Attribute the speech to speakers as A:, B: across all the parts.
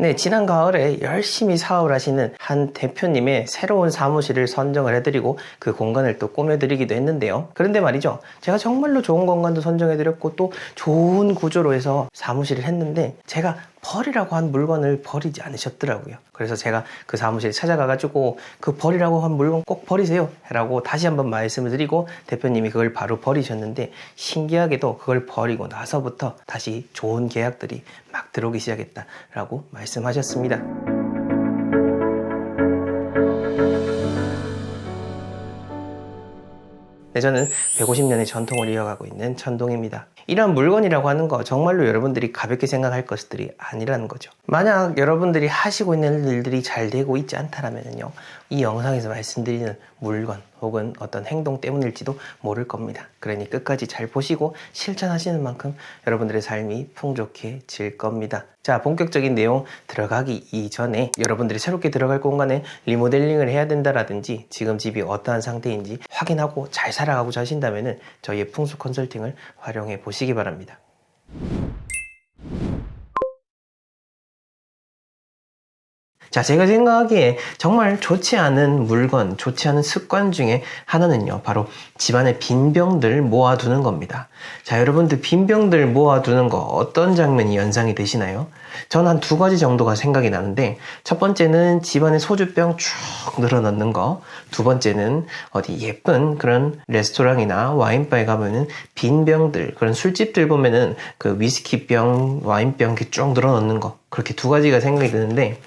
A: 네, 지난 가을에 열심히 사업을 하시는 한 대표님의 새로운 사무실을 선정을 해드리고 그 공간을 또 꾸며드리기도 했는데요. 그런데 말이죠, 제가 정말로 좋은 공간도 선정해드렸고 또 좋은 구조로 해서 사무실을 했는데 제가 버리라고 한 물건을 버리지 않으셨더라고요. 그래서 제가 그 사무실에 찾아가가지고 그 버리라고 한 물건 꼭 버리세요 라고 다시 한번 말씀을 드리고 대표님이 그걸 바로 버리셨는데, 신기하게도 그걸 버리고 나서부터 다시 좋은 계약들이 막 들어오기 시작했다라고 말씀하셨습니다. 네, 저는 150년의 전통을 이어가고 있는 천동입니다. 이러한 물건이라고 하는 거 정말로 여러분들이 가볍게 생각할 것들이 아니라는 거죠. 만약 여러분들이 하시고 있는 일들이 잘 되고 있지 않다면요, 이 영상에서 말씀드리는 물건 혹은 어떤 행동 때문일지도 모를 겁니다. 그러니 끝까지 잘 보시고 실천하시는 만큼 여러분들의 삶이 풍족해질 겁니다. 자, 본격적인 내용 들어가기 이전에 여러분들이 새롭게 들어갈 공간에 리모델링을 해야 된다라든지 지금 집이 어떠한 상태인지 확인하고 잘 살아가고 하신다면 저희의 풍수 컨설팅을 활용해 보시기 바랍니다. 자, 제가 생각하기에 정말 좋지 않은 물건, 좋지 않은 습관 중에 하나는요, 바로 집안에 빈 병들 모아두는 겁니다. 자, 여러분들 빈 병들 모아두는 거 어떤 장면이 연상이 되시나요? 전 한 두 가지 정도가 생각이 나는데, 첫 번째는 집안에 소주병 쭉 늘어놓는 거, 두 번째는 어디 예쁜 그런 레스토랑이나 와인바에 가면은 빈 병들, 그런 술집들 보면은 그 위스키병, 와인병 이렇게 쭉 늘어놓는 거, 그렇게 두 가지가 생각이 드는데,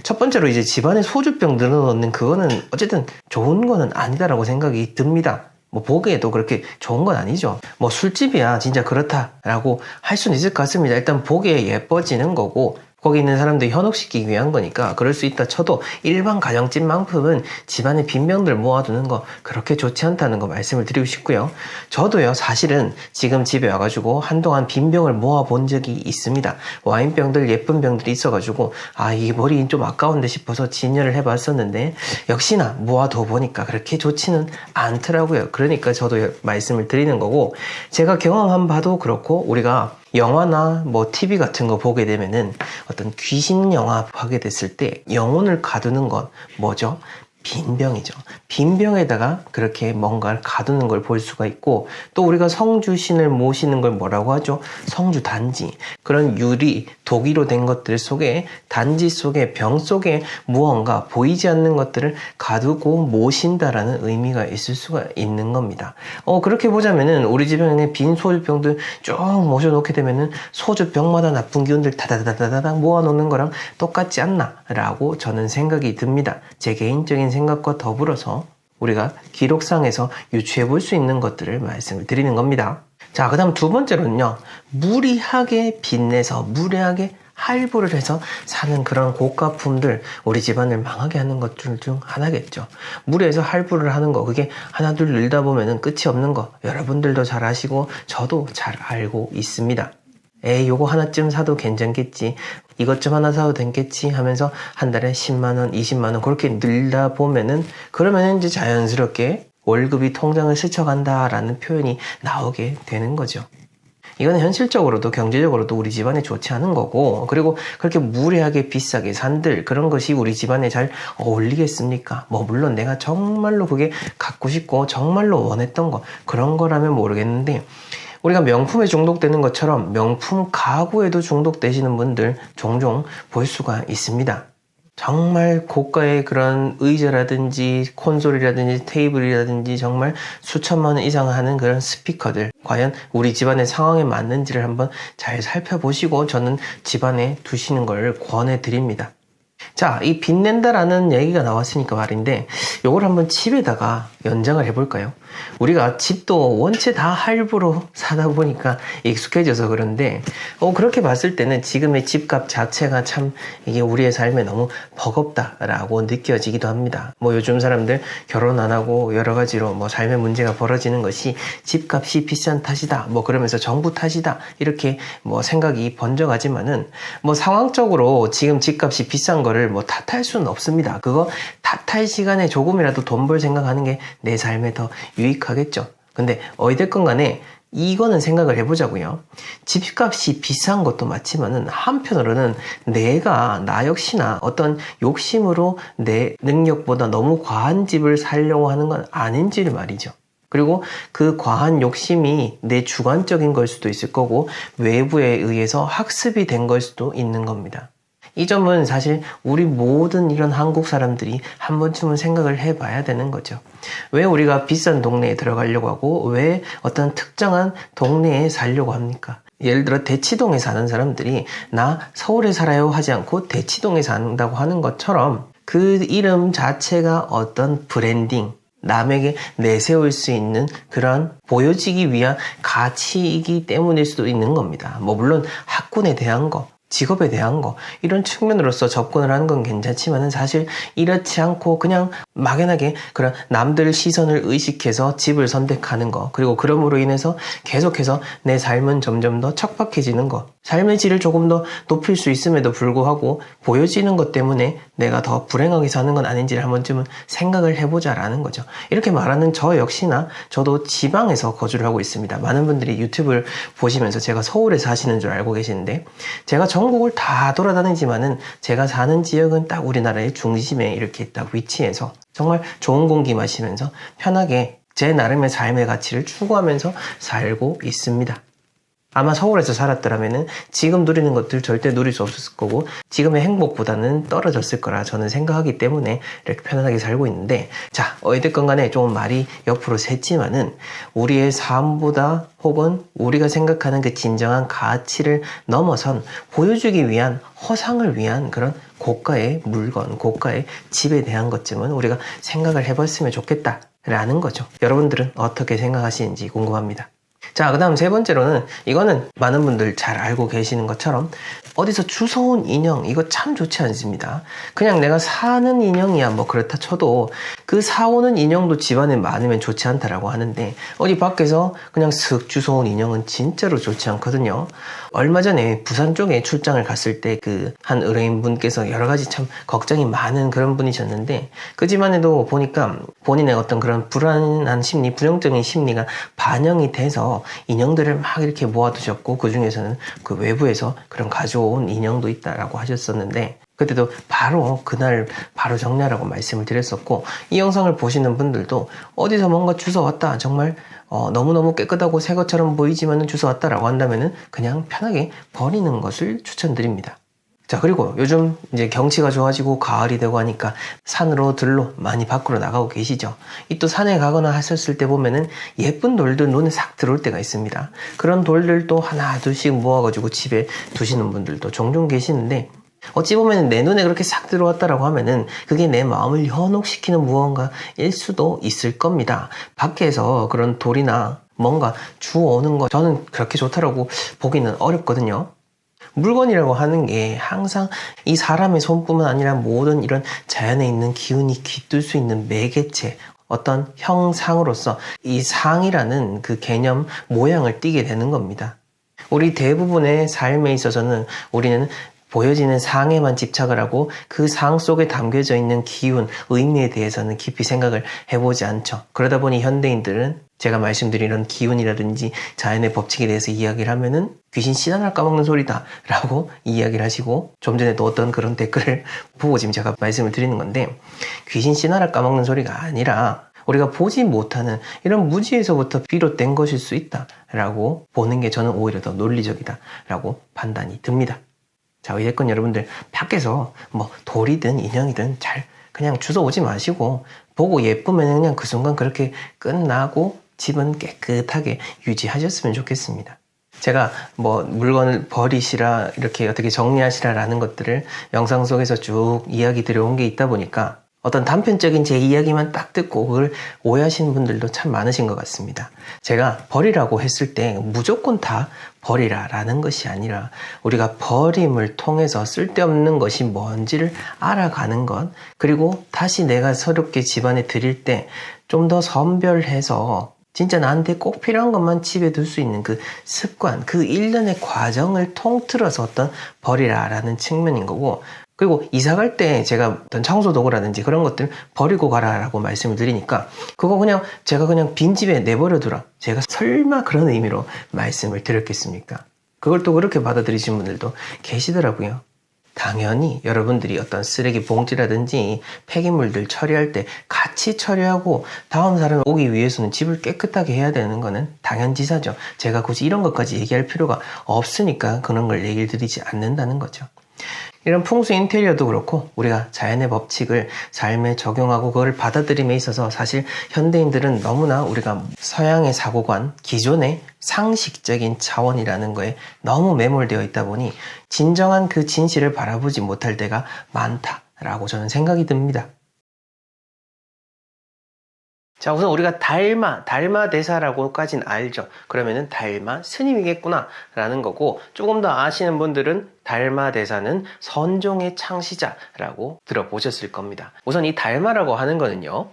A: 첫 번째로 이제 집안에 소주병 늘어놓는 그거는 어쨌든 좋은 거는 아니다라고 생각이 듭니다. 뭐 보기에도 그렇게 좋은 건 아니죠. 뭐 술집이야 진짜 그렇다라고 할 수는 있을 것 같습니다. 일단 보기에 예뻐지는 거고 거기 있는 사람들 현혹시키기 위한 거니까 그럴 수 있다 쳐도, 일반 가정집만큼은 집안에 빈 병들 모아두는 거 그렇게 좋지 않다는 거 말씀을 드리고 싶고요. 저도요, 사실은 지금 집에 와가지고 한동안 빈 병을 모아본 적이 있습니다. 와인병들, 예쁜 병들이 있어가지고 이 머리 좀 아까운데 싶어서 진열을 해봤었는데 역시나 모아둬 보니까 그렇게 좋지는 않더라고요. 그러니까 저도 말씀을 드리는 거고, 제가 경험한 바도 그렇고, 우리가 영화나 뭐 TV 같은 거 보게 되면은 어떤 귀신 영화 하게 됐을 때 영혼을 가두는 건 뭐죠? 빈병이죠. 빈병에다가 그렇게 뭔가를 가두는 걸 볼 수가 있고, 또 우리가 성주신을 모시는 걸 뭐라고 하죠? 성주단지. 그런 유리, 도기로 된 것들 속에, 단지 속에, 병 속에 무언가 보이지 않는 것들을 가두고 모신다라는 의미가 있을 수가 있는 겁니다. 그렇게 보자면은 우리 집에 빈 소주병들 쭉 모셔놓게 되면은 소주병마다 나쁜 기운들 다다다다닥 모아놓는 거랑 똑같지 않나? 라고 저는 생각이 듭니다. 제 개인적인 생각과 더불어서 우리가 기록상에서 유추해 볼 수 있는 것들을 말씀을 드리는 겁니다. 자, 그 다음 두 번째로는요, 무리하게 빚내서 무리하게 할부를 해서 사는 그런 고가품들, 우리 집안을 망하게 하는 것들 중 하나겠죠. 무리해서 할부를 하는 거, 그게 하나 둘 늘다 보면은 끝이 없는 거 여러분들도 잘 아시고 저도 잘 알고 있습니다. 요거 하나쯤 사도 괜찮겠지, 이것 좀 하나 사도 되겠지 하면서 한 달에 10만원, 20만원 그렇게 늘다 보면은, 그러면 이제 자연스럽게 월급이 통장을 스쳐간다라는 표현이 나오게 되는 거죠. 이거는 현실적으로도 경제적으로도 우리 집안에 좋지 않은 거고, 그리고 그렇게 무리하게 비싸게 산들 그런 것이 우리 집안에 잘 어울리겠습니까? 뭐 물론 내가 정말로 그게 갖고 싶고 정말로 원했던 거 그런 거라면 모르겠는데, 우리가 명품에 중독되는 것처럼 명품 가구에도 중독되시는 분들 종종 볼 수가 있습니다. 정말 고가의 그런 의자라든지 콘솔이라든지 테이블이라든지 정말 수천만 원 이상 하는 그런 스피커들, 과연 우리 집안의 상황에 맞는지를 한번 잘 살펴보시고 저는 집안에 두시는 걸 권해드립니다. 자, 이 빚낸다라는 얘기가 나왔으니까 말인데, 요걸 한번 집에다가 연장을 해볼까요? 우리가 집도 원체 다 할부로 사다 보니까 익숙해져서 그런데, 그렇게 봤을 때는 지금의 집값 자체가 참 이게 우리의 삶에 너무 버겁다라고 느껴지기도 합니다. 뭐 요즘 사람들 결혼 안 하고 여러 가지로 뭐 삶의 문제가 벌어지는 것이 집값이 비싼 탓이다, 뭐 그러면서 정부 탓이다, 이렇게 뭐 생각이 번져가지만은, 뭐 상황적으로 지금 집값이 비싼 거를 뭐 탓할 수는 없습니다. 그거 탓할 시간에 조금이라도 돈 벌 생각하는 게 내 삶에 더 유익하겠죠. 근데 어찌됐건 간에 이거는 생각을 해보자고요. 집값이 비싼 것도 맞지만은 한편으로는 내가 나 역시나 어떤 욕심으로 내 능력보다 너무 과한 집을 살려고 하는 건 아닌지를 말이죠. 그리고 그 과한 욕심이 내 주관적인 걸 수도 있을 거고 외부에 의해서 학습이 된 걸 수도 있는 겁니다. 이 점은 사실 우리 모든 이런 한국 사람들이 한 번쯤은 생각을 해봐야 되는 거죠. 왜 우리가 비싼 동네에 들어가려고 하고 왜 어떤 특정한 동네에 살려고 합니까? 예를 들어 대치동에 사는 사람들이 나 서울에 살아요 하지 않고 대치동에 산다고 하는 것처럼 그 이름 자체가 어떤 브랜딩, 남에게 내세울 수 있는 그런 보여지기 위한 가치이기 때문일 수도 있는 겁니다. 물론 학군에 대한 거, 직업에 대한 거 이런 측면으로서 접근을 하는 건 괜찮지만은 사실 이렇지 않고 그냥 막연하게 그런 남들 시선을 의식해서 집을 선택하는 거, 그리고 그럼으로 인해서 계속해서 내 삶은 점점 더 척박해지는 거, 삶의 질을 조금 더 높일 수 있음에도 불구하고 보여지는 것 때문에 내가 더 불행하게 사는 건 아닌지를 한 번쯤은 생각을 해보자라는 거죠. 이렇게 말하는 저 역시나 저도 지방에서 거주를 하고 있습니다. 많은 분들이 유튜브를 보시면서 제가 서울에 사시는 줄 알고 계시는데, 제가 전국을 다 돌아다니지만은 제가 사는 지역은 딱 우리나라의 중심에 이렇게 딱 위치해서 정말 좋은 공기 마시면서 편하게 제 나름의 삶의 가치를 추구하면서 살고 있습니다. 아마 서울에서 살았더라면은 지금 누리는 것들 절대 누릴 수 없었을 거고 지금의 행복보다는 떨어졌을 거라 저는 생각하기 때문에 이렇게 편안하게 살고 있는데, 자, 어찌됐건 간에 좀 말이 옆으로 샜지만은 우리의 삶보다 혹은 우리가 생각하는 그 진정한 가치를 넘어선 보여주기 위한, 허상을 위한 그런 고가의 물건, 고가의 집에 대한 것쯤은 우리가 생각을 해봤으면 좋겠다라는 거죠. 여러분들은 어떻게 생각하시는지 궁금합니다. 자, 그 다음 세 번째로는, 이거는 많은 분들 잘 알고 계시는 것처럼 어디서 주워온 인형, 이거 참 좋지 않습니다. 그냥 내가 사는 인형이야 그렇다 쳐도 그 사오는 인형도 집안에 많으면 좋지 않다라고 하는데, 어디 밖에서 그냥 슥 주워온 인형은 진짜로 좋지 않거든요. 얼마 전에 부산 쪽에 출장을 갔을 때 그 한 의뢰인분께서 여러 가지 참 걱정이 많은 그런 분이셨는데, 그 집안에도 보니까 본인의 어떤 그런 불안한 심리, 부정적인 심리가 반영이 돼서 인형들을 막 이렇게 모아두셨고, 그 중에서는 그 외부에서 그런 가져온 인형도 있다라고 하셨었는데, 그때도 바로 그날 바로 정리하라고 말씀을 드렸었고, 이 영상을 보시는 분들도 어디서 뭔가 주워왔다, 정말 너무너무 깨끗하고 새 것처럼 보이지만 주워왔다라고 한다면은 그냥 편하게 버리는 것을 추천드립니다. 자, 그리고 요즘 이제 경치가 좋아지고 가을이 되고 하니까 산으로 들로 많이 밖으로 나가고 계시죠. 이 또 산에 가거나 하셨을 때 보면은 예쁜 돌들 눈에 싹 들어올 때가 있습니다. 그런 돌들도 하나 둘씩 모아가지고 집에 두시는 분들도 종종 계시는데, 어찌 보면 내 눈에 그렇게 싹 들어왔다라고 하면은 그게 내 마음을 현혹시키는 무언가일 수도 있을 겁니다. 밖에서 그런 돌이나 뭔가 주워오는 거 저는 그렇게 좋다라고 보기는 어렵거든요. 물건이라고 하는 게 항상 이 사람의 손뿐만 아니라 모든 이런 자연에 있는 기운이 깃들 수 있는 매개체, 어떤 형상으로서 이 상이라는 그 개념, 모양을 띠게 되는 겁니다. 우리 대부분의 삶에 있어서는 우리는 보여지는 상에만 집착을 하고 그 상 속에 담겨져 있는 기운, 의미에 대해서는 깊이 생각을 해보지 않죠. 그러다 보니 현대인들은 제가 말씀드리는 기운이라든지 자연의 법칙에 대해서 이야기를 하면은 귀신 씨 하나 까먹는 소리다 라고 이야기를 하시고, 좀 전에 또 어떤 그런 댓글을 보고 지금 제가 말씀을 드리는 건데, 귀신 씨 하나 까먹는 소리가 아니라 우리가 보지 못하는 이런 무지에서부터 비롯된 것일 수 있다라고 보는 게 저는 오히려 더 논리적이다라고 판단이 듭니다. 자, 어쨌건 여러분들 밖에서 돌이든 인형이든 잘 그냥 주워오지 마시고, 보고 예쁘면 그냥 그 순간 그렇게 끝나고 집은 깨끗하게 유지하셨으면 좋겠습니다. 제가 물건을 버리시라, 이렇게 어떻게 정리하시라라는 것들을 영상 속에서 쭉 이야기 드려온 게 있다 보니까 어떤 단편적인 제 이야기만 딱 듣고 그걸 오해하시는 분들도 참 많으신 것 같습니다. 제가 버리라고 했을 때 무조건 다 버리라라는 것이 아니라, 우리가 버림을 통해서 쓸데없는 것이 뭔지를 알아가는 것, 그리고 다시 내가 새롭게 집안에 들일 때 좀 더 선별해서 진짜 나한테 꼭 필요한 것만 집에 둘 수 있는 그 습관, 그 일련의 과정을 통틀어서 어떤 버리라라는 측면인 거고, 그리고 이사 갈 때 제가 어떤 청소 도구라든지 그런 것들 버리고 가라라고 말씀을 드리니까 그거 그냥 제가 그냥 빈집에 내버려 두라. 제가 설마 그런 의미로 말씀을 드렸겠습니까? 그걸 또 그렇게 받아들이신 분들도 계시더라고요. 당연히 여러분들이 어떤 쓰레기 봉지라든지 폐기물들 처리할 때 같이 처리하고 다음 사람이 오기 위해서는 집을 깨끗하게 해야 되는 거는 당연지사죠. 제가 굳이 이런 것까지 얘기할 필요가 없으니까 그런 걸 얘기를 드리지 않는다는 거죠. 이런 풍수 인테리어도 그렇고 우리가 자연의 법칙을 삶에 적용하고 그걸 받아들임에 있어서 사실 현대인들은 너무나 우리가 서양의 사고관, 기존의 상식적인 차원이라는 거에 너무 매몰되어 있다 보니 진정한 그 진실을 바라보지 못할 때가 많다라고 저는 생각이 듭니다. 자, 우선 우리가 달마 대사라고까지는 알죠. 그러면은 달마 스님이겠구나 라는 거고, 조금 더 아시는 분들은 달마 대사는 선종의 창시자라고 들어보셨을 겁니다. 우선 이 달마라고 하는 거는요,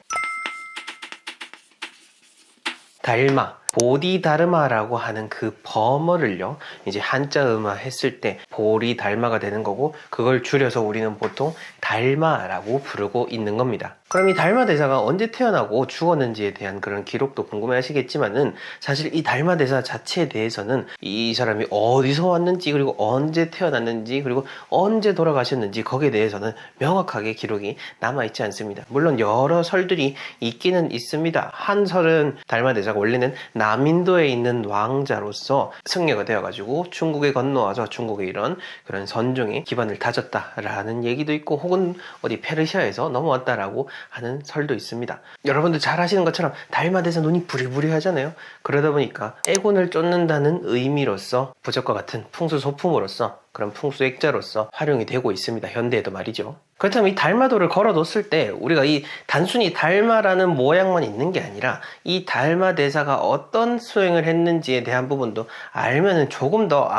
A: 달마, 보디다르마라고 하는 그 범어를요, 이제 한자음화 했을 때 보리달마가 되는 거고, 그걸 줄여서 우리는 보통 달마라고 부르고 있는 겁니다. 그럼 이 달마 대사가 언제 태어나고 죽었는지에 대한 그런 기록도 궁금해 하시겠지만은, 사실 이 달마 대사 자체에 대해서는 이 사람이 어디서 왔는지, 그리고 언제 태어났는지, 그리고 언제 돌아가셨는지 거기에 대해서는 명확하게 기록이 남아있지 않습니다. 물론 여러 설들이 있기는 있습니다. 한 설은 달마 대사가 원래는 남인도에 있는 왕자로서 승려가 되어가지고 중국에 건너와서 중국의 이런 그런 선종의 기반을 다졌다라는 얘기도 있고, 혹은 어디 페르시아에서 넘어왔다라고 하는 설도 있습니다. 여러분들 잘 아시는 것처럼 달마 대사 눈이 부리부리 하잖아요. 그러다 보니까 애군을 쫓는다는 의미로서 부적과 같은 풍수 소품으로서, 그런 풍수 액자로서 활용이 되고 있습니다. 현대에도 말이죠. 그렇다면 이 달마도를 걸어뒀을 때 우리가 이 단순히 달마라는 모양만 있는 게 아니라 이 달마 대사가 어떤 수행을 했는지에 대한 부분도 알면은 조금 더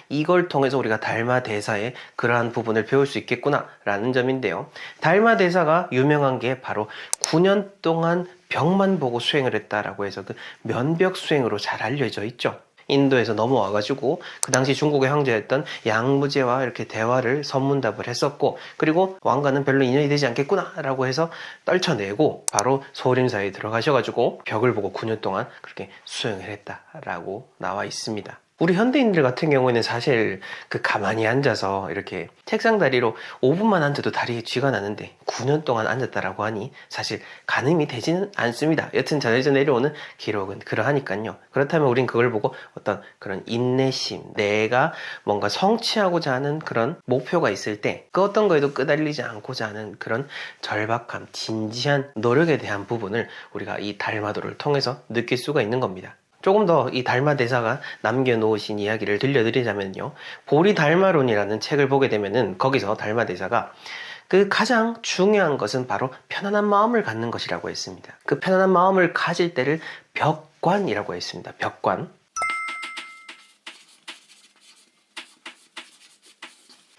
A: 이걸 통해서 우리가 달마 대사의 그러한 부분을 배울 수 있겠구나 라는 점인데요. 달마 대사가 유명한 게 바로 9년 동안 벽만 보고 수행을 했다라고 해서 그 면벽 수행으로 잘 알려져 있죠. 인도에서 넘어와가지고 그 당시 중국의 황제였던 양무제와 이렇게 대화를 선문답을 했었고, 그리고 왕과는 별로 인연이 되지 않겠구나 라고 해서 떨쳐내고 바로 소림사에 들어가셔가지고 벽을 보고 9년 동안 그렇게 수행을 했다라고 나와 있습니다. 우리 현대인들 같은 경우에는 사실 그 가만히 앉아서 이렇게 책상 다리로 5분만 앉아도 다리에 쥐가 나는데 9년 동안 앉았다라고 하니 사실 가늠이 되지는 않습니다. 여튼 전해져 내려오는 기록은 그러하니까요. 그렇다면 우린 그걸 보고 어떤 그런 인내심, 내가 뭔가 성취하고자 하는 그런 목표가 있을 때 그 어떤 거에도 끄달리지 않고자 하는 그런 절박함, 진지한 노력에 대한 부분을 우리가 이 달마도를 통해서 느낄 수가 있는 겁니다. 조금 더 이 달마 대사가 남겨놓으신 이야기를 들려드리자면요, 보리달마론이라는 책을 보게 되면은 거기서 달마 대사가 그 가장 중요한 것은 바로 편안한 마음을 갖는 것이라고 했습니다. 그 편안한 마음을 가질 때를 벽관이라고 했습니다. 벽관.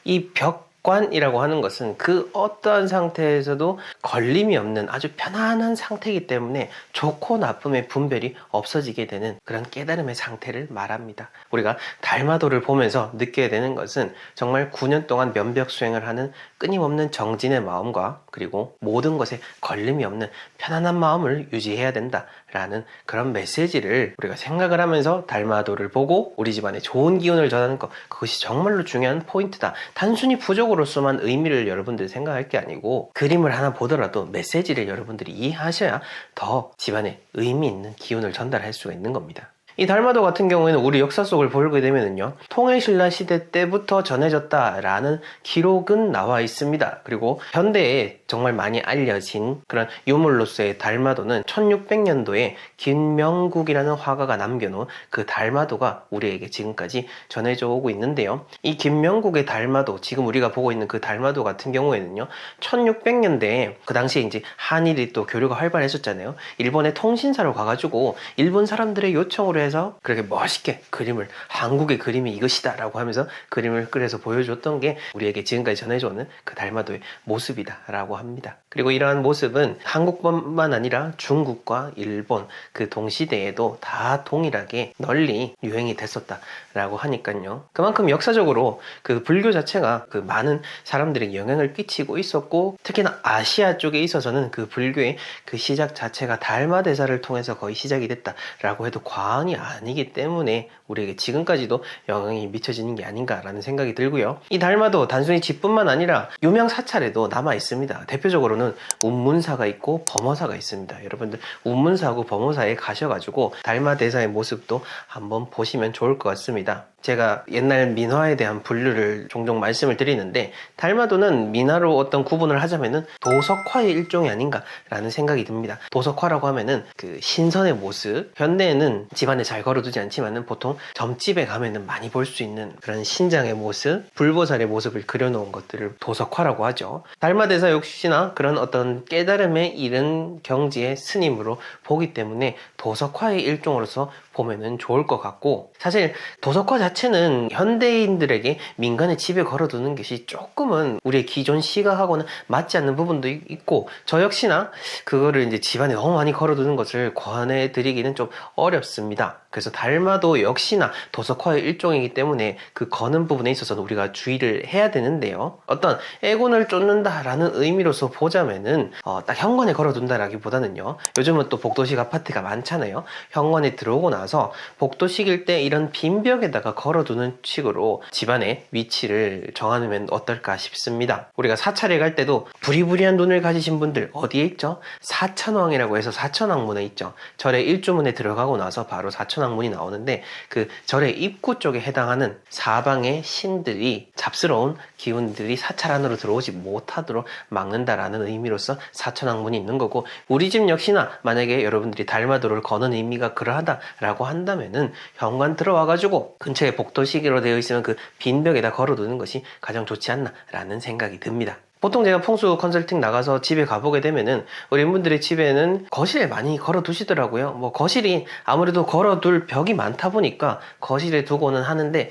A: 이 벽관이라고 하는 것은 그 어떠한 상태에서도 걸림이 없는 아주 편안한 상태이기 때문에 좋고 나쁨의 분별이 없어지게 되는 그런 깨달음의 상태를 말합니다. 우리가 달마도를 보면서 느껴야 되는 것은 정말 9년 동안 면벽 수행을 하는 끊임없는 정진의 마음과, 그리고 모든 것에 걸림이 없는 편안한 마음을 유지해야 된다라는 그런 메시지를 우리가 생각을 하면서 달마도를 보고 우리 집안에 좋은 기운을 전하는 것, 그것이 정말로 중요한 포인트다. 단순히 부적으로서만 의미를 여러분들이 생각할 게 아니고 그림을 하나 보더라도 메시지를 여러분들이 이해하셔야 더 집안에 의미 있는 기운을 전달할 수가 있는 겁니다. 이 달마도 같은 경우에는 우리 역사 속을 보게 되면은요, 통일신라 시대 때부터 전해졌다라는 기록은 나와 있습니다. 그리고 현대에 정말 많이 알려진 그런 유물로서의 달마도는 1600년도에 김명국이라는 화가가 남겨놓은 그 달마도가 우리에게 지금까지 전해져 오고 있는데요. 이 김명국의 달마도, 지금 우리가 보고 있는 그 달마도 같은 경우에는요, 1600년대에 그 당시에 이제 한일이 또 교류가 활발했었잖아요. 일본의 통신사로 가가지고 일본 사람들의 요청으로 그래서 그렇게 멋있게 그림을, 한국의 그림이 이것이다 라고 하면서 그림을 그려서 보여줬던 게 우리에게 지금까지 전해줘오는 그 달마도의 모습이다 라고 합니다. 그리고 이러한 모습은 한국뿐만 아니라 중국과 일본 그 동시대에도 다 동일하게 널리 유행이 됐었다 라고 하니까요. 그만큼 역사적으로 그 불교 자체가 그 많은 사람들에게 영향을 끼치고 있었고, 특히나 아시아 쪽에 있어서는 그 불교의 그 시작 자체가 달마대사를 통해서 거의 시작이 됐다라고 해도 과언이 아니기 때문에 우리에게 지금까지도 영향이 미쳐지는 게 아닌가라는 생각이 들고요. 이 달마도 단순히 집뿐만 아니라 유명 사찰에도 남아 있습니다. 대표적으로는 운문사가 있고 범어사가 있습니다. 여러분들 운문사하고 범어사에 가셔가지고 달마대사의 모습도 한번 보시면 좋을 것 같습니다. 제가 옛날 민화에 대한 분류를 종종 말씀을 드리는데, 달마도는 민화로 어떤 구분을 하자면은 도석화의 일종이 아닌가라는 생각이 듭니다. 도석화라고 하면은 그 신선의 모습, 현대에는 집안에 잘 걸어두지 않지만은 보통 점집에 가면은 많이 볼 수 있는 그런 신장의 모습, 불보살의 모습을 그려놓은 것들을 도석화라고 하죠. 달마대사 역시나 그런 어떤 깨달음에 이른 경지의 스님으로 보기 때문에 도석화의 일종으로서 보면은 좋을 것 같고, 사실 도석화 자체는 현대인들에게 민간의 집에 걸어두는 것이 조금은 우리의 기존 시각하고는 맞지 않는 부분도 있고, 저 역시나 그거를 이제 집안에 너무 많이 걸어두는 것을 권해 드리기는 좀 어렵습니다. 그래서 달마도 역시나 도석화의 일종이기 때문에 그 거는 부분에 있어서는 우리가 주의를 해야 되는데요. 어떤 애군을 쫓는다라는 의미로서 보자면은 딱 현관에 걸어둔다라기보다는요, 요즘은 또 복도식 아파트가 많잖아요. 현관에 들어오고 나서 복도식일 때 이런 빈벽에다가 걸어두는 식으로 집안의 위치를 정하면 어떨까 싶습니다. 우리가 사찰에 갈 때도 부리부리한 눈을 가지신 분들 어디에 있죠? 사천왕이라고 해서 사천왕문에 있죠. 절의 일주문에 들어가고 나서 바로 사천왕문이 나오는데, 그 절의 입구 쪽에 해당하는 사방의 신들이, 잡스러운 기운들이 사찰 안으로 들어오지 못하도록 막는다라는 의미로서 사천왕문이 있는 거고, 우리 집 역시나 만약에 여러분들이 달마도를 거는 의미가 그러하다라고 한다면은 현관 들어와가지고 근처에 복도식으로 되어 있으면 그 빈벽에다 걸어두는 것이 가장 좋지 않나라는 생각이 듭니다. 보통 제가 풍수 컨설팅 나가서 집에 가보게 되면은 우리 분들의 집에는 거실에 많이 걸어 두시더라고요. 뭐 거실이 아무래도 걸어둘 벽이 많다 보니까 거실에 두고는 하는데,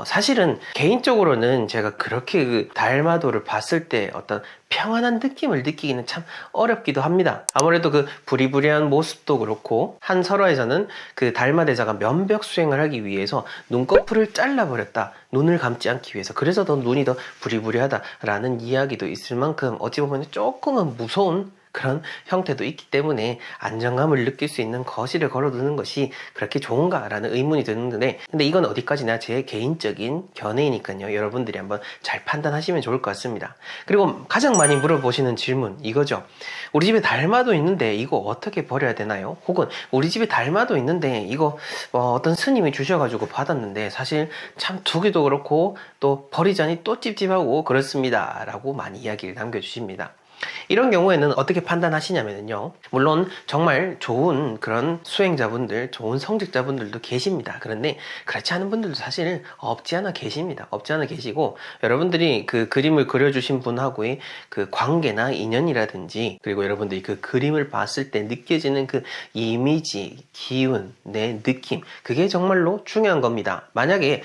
A: 사실은 개인적으로는 제가 그렇게 그 달마도를 봤을 때 어떤 평안한 느낌을 느끼기는 참 어렵기도 합니다. 아무래도 그 부리부리한 모습도 그렇고, 한 설화에서는 그 달마대사가 면벽 수행을 하기 위해서 눈꺼풀을 잘라버렸다, 눈을 감지 않기 위해서. 그래서 더 눈이 더 부리부리하다라는 이야기도 있을 만큼 어찌 보면 조금은 무서운 그런 형태도 있기 때문에 안정감을 느낄 수 있는 거실을 걸어두는 것이 그렇게 좋은가라는 의문이 드는데, 근데 이건 어디까지나 제 개인적인 견해이니까요. 여러분들이 한번 잘 판단하시면 좋을 것 같습니다. 그리고 가장 많이 물어보시는 질문 이거죠. 우리 집에 달마도 있는데 이거 어떻게 버려야 되나요? 혹은 우리 집에 달마도 있는데 이거 어떤 스님이 주셔가지고 받았는데 사실 참 두기도 그렇고 또 버리자니 또 찝찝하고 그렇습니다 라고 많이 이야기를 남겨주십니다. 이런 경우에는 어떻게 판단하시냐면요, 물론 정말 좋은 그런 수행자분들, 좋은 성직자분들도 계십니다. 그런데 그렇지 않은 분들도 사실 없지 않아 계십니다. 없지 않아 계시고, 여러분들이 그 그림을 그려주신 분하고의 그 관계나 인연이라든지, 그리고 여러분들이 그 그림을 봤을 때 느껴지는 그 이미지, 기운, 내 느낌, 그게 정말로 중요한 겁니다. 만약에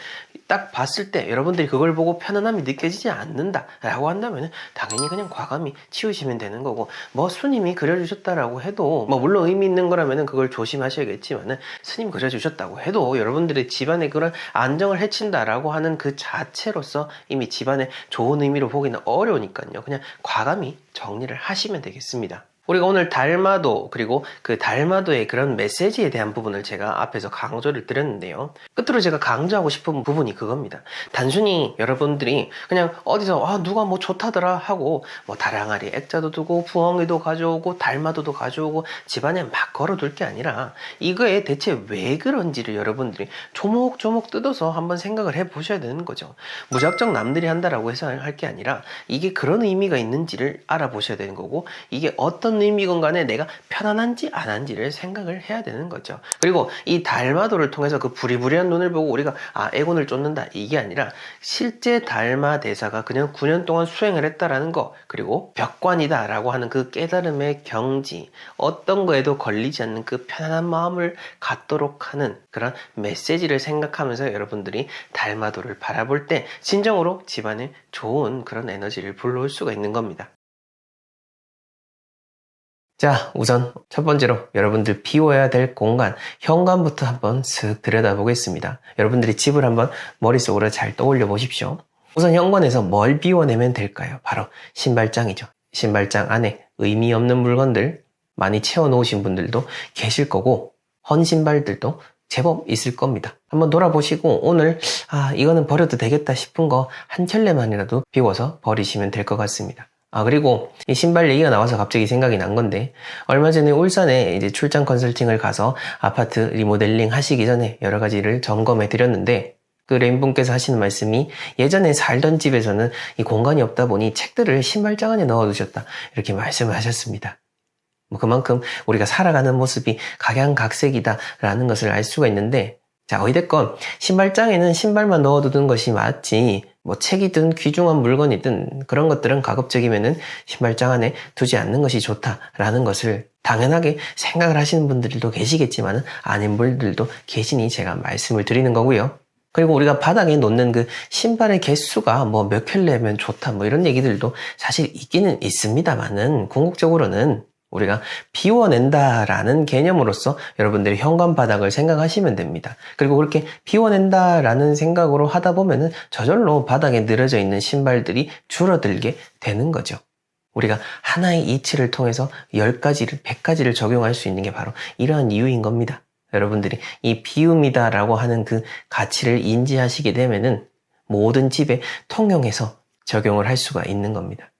A: 딱 봤을 때 여러분들이 그걸 보고 편안함이 느껴지지 않는다 라고 한다면 당연히 그냥 과감히 치우시면 되는 거고, 뭐 스님이 그려주셨다라고 해도 뭐 물론 의미 있는 거라면 그걸 조심하셔야겠지만, 스님 그려주셨다고 해도 여러분들의 집안에 그런 안정을 해친다라고 하는 그 자체로서 이미 집안에 좋은 의미로 보기는 어려우니까요, 그냥 과감히 정리를 하시면 되겠습니다. 우리가 오늘 달마도, 그리고 그 달마도의 그런 메시지에 대한 부분을 제가 앞에서 강조를 드렸는데요, 끝으로 제가 강조하고 싶은 부분이 그겁니다. 단순히 여러분들이 그냥 어디서 누가 뭐 좋다더라 하고 뭐 다랑아리 액자도 두고 부엉이도 가져오고 달마도도 가져오고 집안에 막 걸어둘 게 아니라, 이거에 대체 왜 그런지를 여러분들이 조목조목 뜯어서 한번 생각을 해 보셔야 되는 거죠. 무작정 남들이 한다라고 해서 할 게 아니라 이게 그런 의미가 있는지를 알아보셔야 되는 거고, 이게 어떤 어떤 의미건 간에 내가 편안한지 안 한지를 생각을 해야 되는 거죠. 그리고 이 달마도를 통해서 그 부리부리한 눈을 보고 우리가 애곤을 쫓는다 이게 아니라 실제 달마 대사가 그냥 9년 동안 수행을 했다라는 거, 그리고 벽관이다 라고 하는 그 깨달음의 경지, 어떤 거에도 걸리지 않는 그 편안한 마음을 갖도록 하는 그런 메시지를 생각하면서 여러분들이 달마도를 바라볼 때 진정으로 집안에 좋은 그런 에너지를 불러올 수가 있는 겁니다. 자, 우선 첫 번째로 여러분들 비워야 될 공간, 현관부터 한번 슥 들여다보겠습니다. 여러분들이 집을 한번 머릿속으로 잘 떠올려 보십시오. 우선 현관에서 뭘 비워내면 될까요? 바로 신발장이죠. 신발장 안에 의미 없는 물건들 많이 채워놓으신 분들도 계실 거고, 헌 신발들도 제법 있을 겁니다. 한번 돌아보시고 오늘 이거는 버려도 되겠다 싶은 거 한 켤레만이라도 비워서 버리시면 될 것 같습니다. 그리고 이 신발 얘기가 나와서 갑자기 생각이 난 건데, 얼마 전에 울산에 이제 출장 컨설팅을 가서 아파트 리모델링 하시기 전에 여러 가지를 점검해 드렸는데, 그 레인분께서 하시는 말씀이 예전에 살던 집에서는 이 공간이 없다 보니 책들을 신발장 안에 넣어 두셨다, 이렇게 말씀을 하셨습니다. 그만큼 우리가 살아가는 모습이 각양각색이다라는 것을 알 수가 있는데, 자, 어찌됐건 신발장에는 신발만 넣어두는 것이 맞지, 책이든 귀중한 물건이든 그런 것들은 가급적이면은 신발장 안에 두지 않는 것이 좋다라는 것을 당연하게 생각을 하시는 분들도 계시겠지만 아닌 분들도 계시니 제가 말씀을 드리는 거고요. 그리고 우리가 바닥에 놓는 그 신발의 개수가 몇 켤레면 좋다 이런 얘기들도 사실 있기는 있습니다만은, 궁극적으로는 우리가 비워낸다라는 개념으로서 여러분들이 현관 바닥을 생각하시면 됩니다. 그리고 그렇게 비워낸다라는 생각으로 하다 보면은 저절로 바닥에 늘어져 있는 신발들이 줄어들게 되는 거죠. 우리가 하나의 이치를 통해서 10가지를, 100가지를 적용할 수 있는 게 바로 이러한 이유인 겁니다. 여러분들이 이 비움이다라고 하는 그 가치를 인지하시게 되면은 모든 집에 통용해서 적용을 할 수가 있는 겁니다.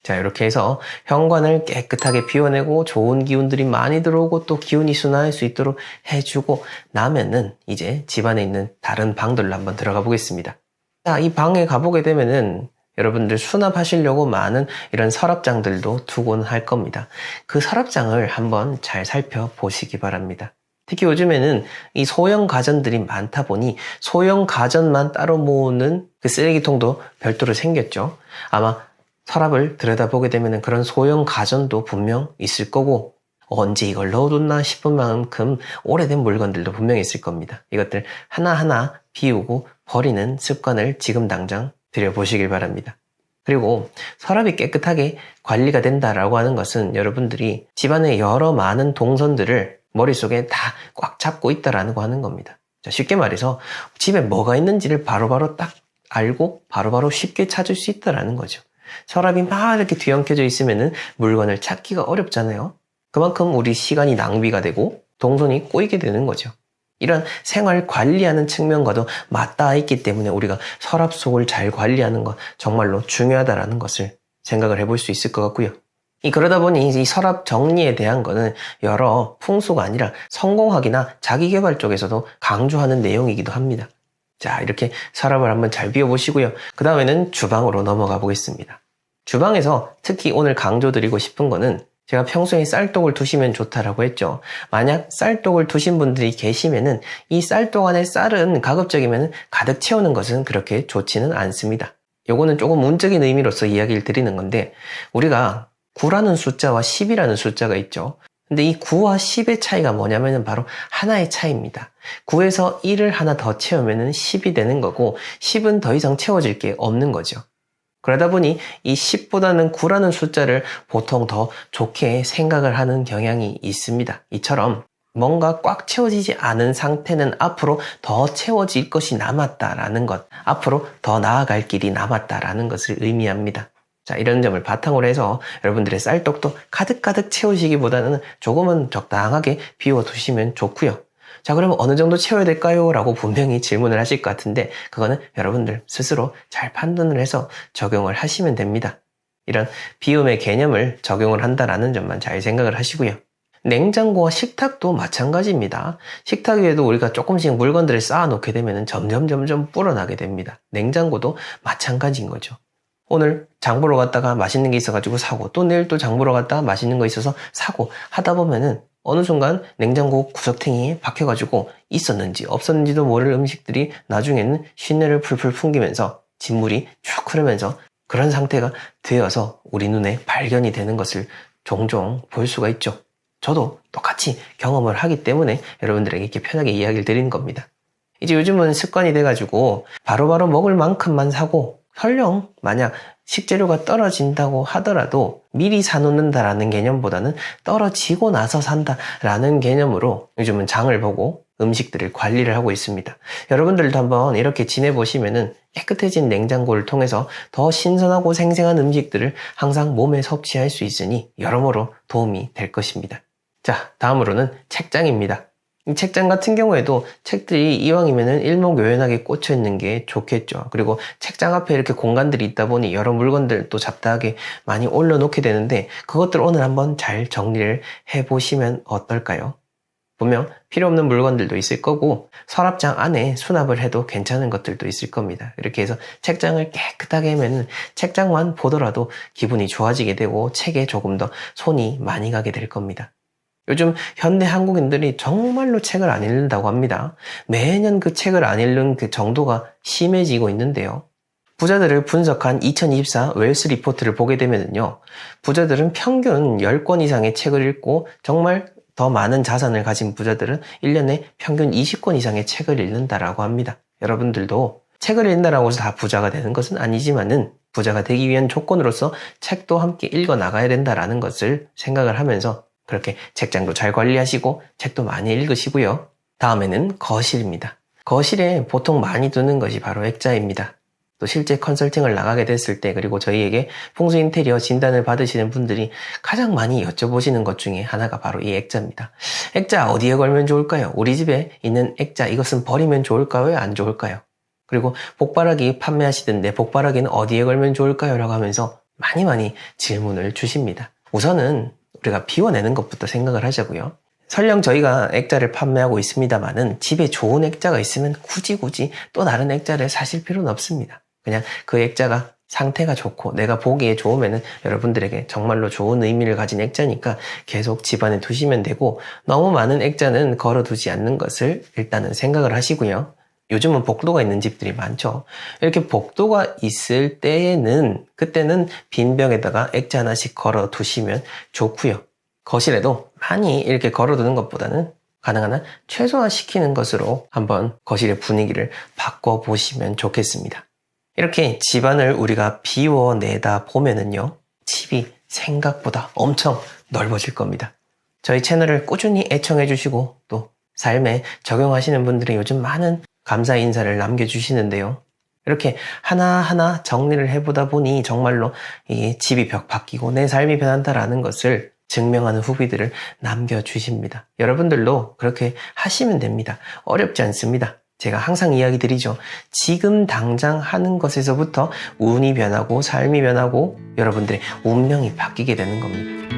A: 자, 이렇게 해서 현관을 깨끗하게 비워내고 좋은 기운들이 많이 들어오고 또 기운이 순환할 수 있도록 해주고 나면은 이제 집안에 있는 다른 방들로 한번 들어가 보겠습니다. 자, 이 방에 가보게 되면은 여러분들 수납하시려고 많은 이런 서랍장들도 두곤 할 겁니다. 그 서랍장을 한번 잘 살펴보시기 바랍니다. 특히 요즘에는 이 소형 가전들이 많다 보니 소형 가전만 따로 모으는 그 쓰레기통도 별도로 생겼죠. 아마 서랍을 들여다보게 되면 그런 소형 가전도 분명 있을 거고, 언제 이걸 넣어뒀나 싶은 만큼 오래된 물건들도 분명히 있을 겁니다. 이것들 하나하나 비우고 버리는 습관을 지금 당장 들여보시길 바랍니다. 그리고 서랍이 깨끗하게 관리가 된다라고 하는 것은 여러분들이 집안의 여러 많은 동선들을 머릿속에 다 꽉 잡고 있다라고 하는 겁니다. 자, 쉽게 말해서 집에 뭐가 있는지를 바로바로 딱 알고 바로바로 쉽게 찾을 수 있다라는 거죠. 서랍이 막 이렇게 뒤엉켜져 있으면은 물건을 찾기가 어렵잖아요. 그만큼 우리 시간이 낭비가 되고 동선이 꼬이게 되는 거죠. 이런 생활 관리하는 측면과도 맞닿아 있기 때문에 우리가 서랍 속을 잘 관리하는 것 정말로 중요하다라는 것을 생각을 해볼 수 있을 것 같고요. 그러다 보니 이 서랍 정리에 대한 거는 여러 풍수가 아니라 성공학이나 자기개발 쪽에서도 강조하는 내용이기도 합니다. 자, 이렇게 서랍을 한번 잘 비워보시고요. 그 다음에는 주방으로 넘어가 보겠습니다. 주방에서 특히 오늘 강조드리고 싶은 거는, 제가 평소에 쌀독을 두시면 좋다라고 했죠. 만약 쌀독을 두신 분들이 계시면은 이 쌀독 안에 쌀은 가급적이면 가득 채우는 것은 그렇게 좋지는 않습니다. 요거는 조금 문적인 의미로서 이야기를 드리는 건데, 우리가 9라는 숫자와 10이라는 숫자가 있죠. 근데 이 9와 10의 차이가 뭐냐면은 바로 하나의 차이입니다. 9에서 1을 하나 더 채우면은 10이 되는 거고, 10은 더 이상 채워질 게 없는 거죠. 그러다 보니 이 10보다는 9라는 숫자를 보통 더 좋게 생각을 하는 경향이 있습니다. 이처럼 뭔가 꽉 채워지지 않은 상태는 앞으로 더 채워질 것이 남았다라는 것, 앞으로 더 나아갈 길이 남았다라는 것을 의미합니다. 자, 이런 점을 바탕으로 해서 여러분들의 쌀떡도 가득가득 채우시기보다는 조금은 적당하게 비워두시면 좋고요. 자, 그러면 어느 정도 채워야 될까요? 라고 분명히 질문을 하실 것 같은데, 그거는 여러분들 스스로 잘 판단을 해서 적용을 하시면 됩니다. 이런 비움의 개념을 적용을 한다라는 점만 잘 생각을 하시고요. 냉장고와 식탁도 마찬가지입니다. 식탁 위에도 우리가 조금씩 물건들을 쌓아 놓게 되면 점점 불어나게 됩니다. 냉장고도 마찬가지인 거죠. 오늘 장 보러 갔다가 맛있는 게 있어가지고 사고, 또 내일 또 장 보러 갔다가 맛있는 거 있어서 사고 하다 보면은 어느 순간 냉장고 구석탱이에 박혀가지고 있었는지 없었는지도 모를 음식들이 나중에는 쉰내를 풀풀 풍기면서 진물이 쭉 흐르면서 그런 상태가 되어서 우리 눈에 발견이 되는 것을 종종 볼 수가 있죠. 저도 똑같이 경험을 하기 때문에 여러분들에게 이렇게 편하게 이야기를 드리는 겁니다. 이제 요즘은 습관이 돼가지고 바로바로 먹을 만큼만 사고, 설령 만약 식재료가 떨어진다고 하더라도 미리 사놓는다라는 개념보다는 떨어지고 나서 산다라는 개념으로 요즘은 장을 보고 음식들을 관리를 하고 있습니다. 여러분들도 한번 이렇게 지내보시면은 깨끗해진 냉장고를 통해서 더 신선하고 생생한 음식들을 항상 몸에 섭취할 수 있으니 여러모로 도움이 될 것입니다. 자, 다음으로는 책장입니다. 이 책장 같은 경우에도 책들이 이왕이면은 일목요연하게 꽂혀 있는 게 좋겠죠. 그리고 책장 앞에 이렇게 공간들이 있다 보니 여러 물건들 또 잡다하게 많이 올려놓게 되는데 그것들 오늘 한번 잘 정리를 해보시면 어떨까요? 분명 필요 없는 물건들도 있을 거고 서랍장 안에 수납을 해도 괜찮은 것들도 있을 겁니다. 이렇게 해서 책장을 깨끗하게 하면 책장만 보더라도 기분이 좋아지게 되고 책에 조금 더 손이 많이 가게 될 겁니다. 요즘 현대 한국인들이 정말로 책을 안 읽는다고 합니다. 매년 그 책을 안 읽는 그 정도가 심해지고 있는데요. 부자들을 분석한 2024 웰스 리포트를 보게 되면요. 부자들은 평균 10권 이상의 책을 읽고 정말 더 많은 자산을 가진 부자들은 1년에 평균 20권 이상의 책을 읽는다라고 합니다. 여러분들도 책을 읽는다라고 해서 다 부자가 되는 것은 아니지만은 부자가 되기 위한 조건으로서 책도 함께 읽어 나가야 된다라는 것을 생각을 하면서 그렇게 책장도 잘 관리하시고 책도 많이 읽으시고요. 다음에는 거실입니다. 거실에 보통 많이 두는 것이 바로 액자입니다. 또 실제 컨설팅을 나가게 됐을 때 그리고 저희에게 풍수 인테리어 진단을 받으시는 분들이 가장 많이 여쭤보시는 것 중에 하나가 바로 이 액자입니다. 액자 어디에 걸면 좋을까요? 우리 집에 있는 액자 이것은 버리면 좋을까요? 안 좋을까요? 그리고 복바라기 판매하시던데 복바라기는 어디에 걸면 좋을까요? 라고 하면서 많이 질문을 주십니다. 우선은 우리가 비워내는 것부터 생각을 하자고요. 설령 저희가 액자를 판매하고 있습니다만은 집에 좋은 액자가 있으면 굳이 또 다른 액자를 사실 필요는 없습니다. 그냥 그 액자가 상태가 좋고 내가 보기에 좋으면은 여러분들에게 정말로 좋은 의미를 가진 액자니까 계속 집안에 두시면 되고 너무 많은 액자는 걸어두지 않는 것을 일단은 생각을 하시고요. 요즘은 복도가 있는 집들이 많죠. 이렇게 복도가 있을 때에는 그때는 빈 벽에다가 액자 하나씩 걸어 두시면 좋고요. 거실에도 많이 이렇게 걸어 두는 것보다는 가능한 한 최소화시키는 것으로 한번 거실의 분위기를 바꿔 보시면 좋겠습니다. 이렇게 집안을 우리가 비워내다 보면은요, 집이 생각보다 엄청 넓어질 겁니다. 저희 채널을 꾸준히 애청해 주시고 또 삶에 적용하시는 분들이 요즘 많은 감사 인사를 남겨주시는데요. 이렇게 하나하나 정리를 해보다 보니 정말로 이 집이 바뀌고 내 삶이 변한다라는 것을 증명하는 후기들을 남겨주십니다. 여러분들도 그렇게 하시면 됩니다. 어렵지 않습니다. 제가 항상 이야기 드리죠. 지금 당장 하는 것에서부터 운이 변하고 삶이 변하고 여러분들의 운명이 바뀌게 되는 겁니다.